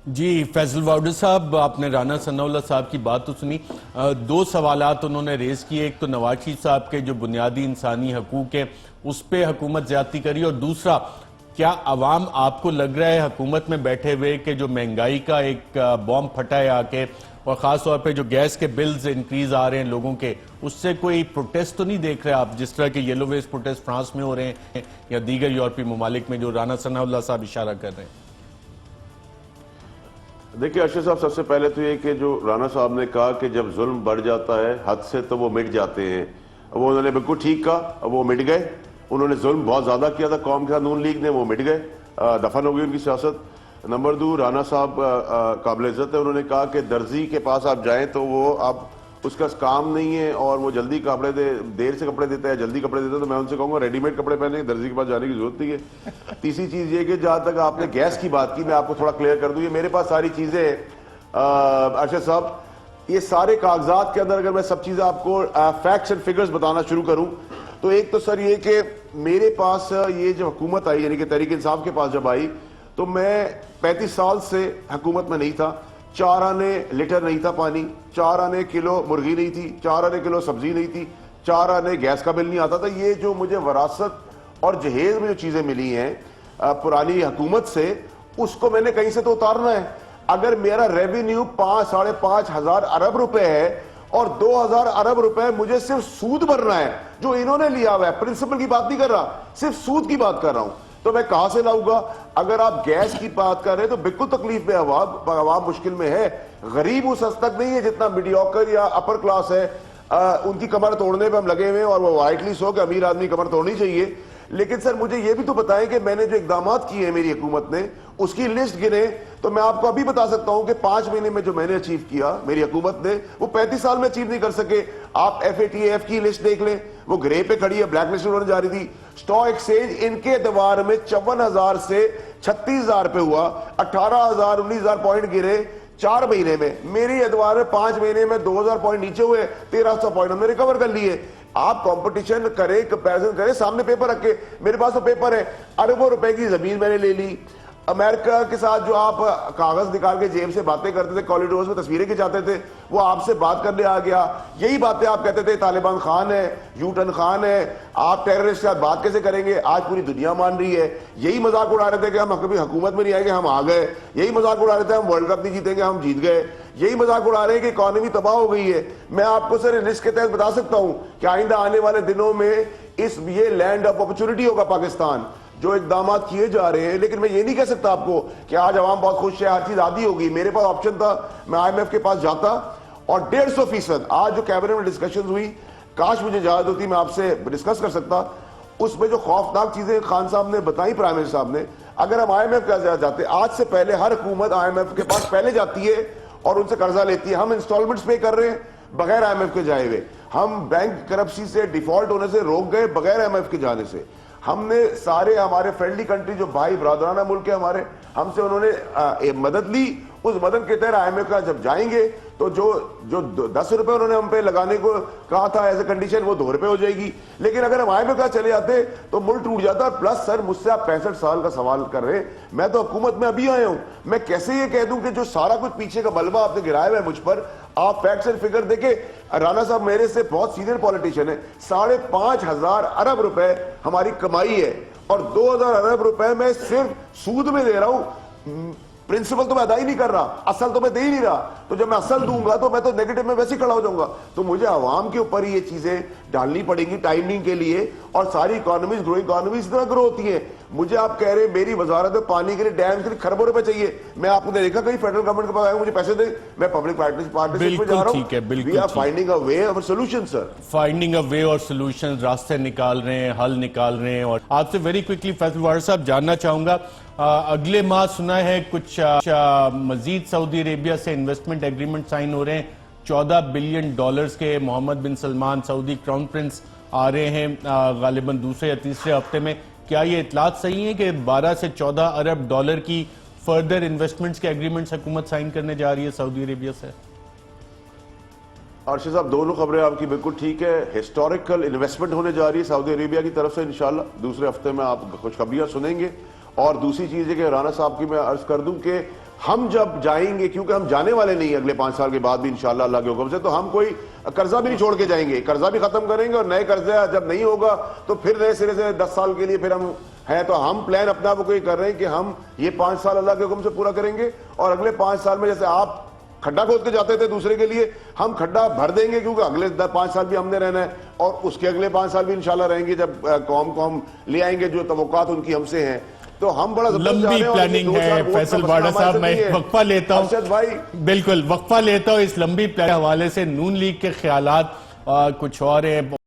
जी फैसल वाउडर साहब, आपने राना सनाउल्लाह साहब की बात तो सुनी। दो सवालात उन्होंने रेज किए। एक तो नवाज शरीफ साहब के जो बुनियादी इंसानी हकूक है उस पर हुकूमत ज्यादती करी, और दूसरा, क्या अवाम आपको लग रहा है हुकूमत में बैठे हुए कि जो महंगाई का एक बॉम्ब फटा है आके, और खास तौर पे जो गैस के बिल्स इंक्रीज आ रहे हैं लोगों के, उससे कोई प्रोटेस्ट तो नहीं देख रहे आप, जिस तरह के येलो वेस्ट प्रोटेस्ट फ्रांस में हो रहे हैं या दीगर यूरोपीय ममालिक में जो राना सनाउल्लाह साहब इशारा कर रहे हैं? देखिए अरशद साहब, सबसे पहले तो ये कि जो राना साहब ने कहा कि जब जुल्म बढ़ जाता है हद से तो वो मिट जाते हैं, वो उन्होंने बिल्कुल ठीक कहा। वो मिट गए। उन्होंने जुल्म बहुत ज्यादा किया था कौम के साथ, नून लीग ने, वो मिट गए, दफन हो गई उनकी सियासत। नंबर 2, राना साहब काबिल इज्जत है। उन्होंने कहा कि दर्जी के पास आप जाएं तो वो आप उसका काम नहीं है और वो जल्दी कपड़े देर से कपड़े देता है, जल्दी कपड़े देता है, तो मैं उनसे कहूंगा रेडीमेड कपड़े पहने, दर्जी के पास जाने की जरूरत नहीं है। तीसरी चीज ये कि जहां तक आपने गैस की बात की, मैं आपको थोड़ा क्लियर कर दूं, ये मेरे पास सारी चीजें अरशद साहब, ये सारे कागजात के अंदर अगर मैं सब चीजें आपको फैक्ट्स एंड फिगर्स बताना शुरू करूं तो एक तो सर ये कि मेरे पास ये जो हुकूमत आई, यानी कि तहरीक इंसाफ के पास जब आई, तो मैं 35 साल से हुकूमत में नहीं था। 4 आने लीटर नहीं था पानी, 4 आने किलो मुर्गी नहीं थी, 4 आने किलो सब्जी नहीं थी, 4 आने गैस का बिल नहीं आता था। ये जो मुझे वरासत और जहेज में जो चीजें मिली हैं पुरानी हुकूमत से, उसको मैंने कहीं से तो उतारना है। अगर मेरा रेवेन्यू 5-5.5 हजार अरब रुपए है और 2000 अरब रुपए मुझे सिर्फ सूद भरना है जो इन्होंने लिया हुआ है, प्रिंसिपल की बात नहीं कर रहा, सिर्फ सूद की बात कर रहा हूं, तो मैं कहां से लाऊंगा? अगर आप गैस की बात कर रहे हैं तो बिल्कुल तकलीफ में अवाम मुश्किल में है। गरीब उस हद तक नहीं है जितना मीडियोकर या अपर क्लास है। उनकी कमर तोड़ने पे हम लगे हुए हैं, और वो राइटली सो कि अमीर आदमी कमर तोड़नी चाहिए। लेकिन सर मुझे ये भी तो बताएं कि मैंने जो इकदाम किए हैं मेरी हुकूमत ने, उसकी लिस्ट गिने तो मैं आपको अभी बता सकता हूं कि 5 महीने में जो मैंने अचीव किया मेरी हुकूमत ने, वो 35 साल में अचीव नहीं कर सके। आप FATF की लिस्ट देख लें, वो ग्रे पे खड़ी है, ब्लैक लिस्ट होने जा रही थी। स्टॉक एक्सचेंज इनके दीवार में 54,000 से 36,000 पे हुआ, 18,000 19,000 पॉइंट गिरे 4 महीने में। मेरी एतवार में 5 महीने में 2,000 पॉइंट नीचे हुए, 1,300 पॉइंट हमने रिकवर कर लिए। आप कंपटीशन करें, कंपैरिजन करें, सामने पेपर रख के, मेरे पास तो पेपर है। अरबों रुपए की जमीन मैंने ले ली। अमेरिका के साथ जो आप कागज निकाल के जेब से बातें करते थे, कॉरिडोर्स में तस्वीरें खिंचाते थे, वो आपसे बात करने आ गया। यही बातें आप कहते थे तालिबान खान है, यूटन खान है, आप टेररिस्ट के साथ बात कैसे करेंगे? आज पूरी दुनिया मान रही है। यही मजाक उड़ा रहे थे कि हम कभी हुकूमत में नहीं आएंगे, हम आ गए। यही मजाक उड़ा रहे थे हम वर्ल्ड कप नहीं जीतेंगे, हम जीत गए। यही मजाक उड़ा रहे हैं कि इकॉनमी तबाह हो गई है। मैं आपको सर लिस्ट के तहत बता सकता हूं कि आइंदा आने वाले दिनों में ये लैंड ऑफ अपॉर्चुनिटी होगा पाकिस्तान, जो इकदाम किए जा रहे हैं। लेकिन मैं ये नहीं कह सकता आपको कि आज आवाम बहुत खुश है, हर चीज आदी होगी। मेरे पास ऑप्शन था, मैं IMF के पास जाता और 150% आज जो कैबिनेट में डिस्कशन हुई, काश मुझे इजाजत होती मैं आपसे डिस्कस कर सकता। उसमें जो खौफनाक चीजें खान साहब ने बताई, प्राइम मिनिस्टर साहब ने, अगर हम IMF के जाते, आज से पहले हर हुकूमत IMF के पास पहले जाती है और उनसे कर्जा लेती है। हम इंस्टॉलमेंट्स पे कर रहे हैं बगैर IMF के जाए हुए। हम बैंक करप्सी से, डिफॉल्ट होने से रोक गए बगैर IMF के जाने से। हमने सारे हमारे फ्रेंडली कंट्री जो भाई ब्रादराना मुल्क है हमारे, हमसे उन्होंने मदद ली। उस मदद के तहत IMF का जब जाएंगे तो जो 10 रुपए उन्होंने हम पे लगाने को कहा था एज ए कंडीशन, वो 2 रुपए हो जाएगी। लेकिन अगर हम IMF का चले जाते तो मुल्क टूट जाता। प्लस सर मुझसे आप 65 साल का सवाल कर रहे हैं, मैं तो हुकूमत में अभी आया हूं। मैं कैसे ये कह दूं कि जो सारा कुछ पीछे का मलबा आपने गिराया हुआ है मुझ पर, आप फैक्ट्स एंड फिगर देखे। राना साहब मेरे से बहुत सीनियर पॉलिटिशियन है। 5,500 अरब रुपए हमारी कमाई है और 2,000 अरब रुपए मैं सिर्फ सूद में दे रहा हूं। प्रिंसिपल तो मैं अदा ही नहीं कर रहा, असल तो मैं दे ही नहीं रहा। तो जब मैं असल दूंगा तो मैं तो नेगेटिव में वैसे ही खड़ा हो जाऊंगा। तो मुझे आवाम के ऊपर ही ये चीजें डालनी पड़ेंगी टाइमिंग के लिए। और सारी इकोनॉमीज, ग्रोइंग इकोनॉमीज इतना ग्रो होती है। मुझे आप कह रहे हैं मेरी वजारत में पानी के लिए, डैम के लिए खरबों रुपए चाहिए। मैं आपको देखा कहीं फेडरल गवर्नमेंट के पास आया मुझे पैसे दे, मैं पब्लिक पार्टनरशिप में जा रहा हूं। वी आर फाइंडिंग अ वे और सोल्यूशन सर, फाइंडिंग अ वे और सोल्यूशन, रास्ते निकाल रहे हैं, हल निकाल रहे हैं। और आपसे वेरी क्विकली फैसल वाडर साहब जानना चाहूंगा, अगले माह सुना है कुछ मजीद सऊदी अरेबिया से इन्वेस्टमेंट एग्रीमेंट साइन हो रहे हैं, $14 बिलियन के। मोहम्मद बिन सलमान सऊदी क्राउन प्रिंस आ रहे हैं गालिबन दूसरे या तीसरे हफ्ते में। क्या ये इतलात सही है कि 12 से 14 अरब डॉलर की फर्दर इन्वेस्टमेंट्स के एग्रीमेंट्स हुकूमत साइन करने जा रही है सऊदी अरेबिया से? अर्शद साहब, दोनों खबरें आपकी बिल्कुल ठीक है। हिस्टोरिकल इन्वेस्टमेंट होने जा रही है सऊदी अरेबिया की तरफ से, इंशाल्लाह दूसरे हफ्ते में आप खुशखबरियां सुनेंगे। और दूसरी चीज है कि राना साहब की मैं अर्ज कर दूं कि हम जब जाएंगे, क्योंकि हम जाने वाले नहीं है अगले 5 साल के बाद भी इंशाल्लाह अल्लाह के हुक्म से, तो हम कोई कर्जा भी नहीं छोड़ के जाएंगे, कर्जा भी खत्म करेंगे और नए कर्जा जब नहीं होगा तो फिर नए सिरे से 10 साल के लिए फिर हम है। तो हम प्लान अपना वो कोई कर रहे हैं कि हम ये 5 साल अल्लाह के हुक्म से पूरा करेंगे और अगले 5 साल में जैसे आप खड्डा खोद के जाते थे दूसरे के लिए, हम खड्डा भर देंगे, क्योंकि अगले 5 साल भी हमने रहना है और उसके अगले 5 साल भी इंशाल्लाह रहेंगे जब कौम को हम ले आएंगे जो तवक्कात उनकी हमसे हैं। तो हम बड़ा लंबी प्लानिंग है। फैसल बाडा साहब, मैं एक वक्फा लेता हूं भाई, बिल्कुल वक्फा लेता हूं। इस लंबी प्लान के हवाले से नून लीग के ख्यालात कुछ और है।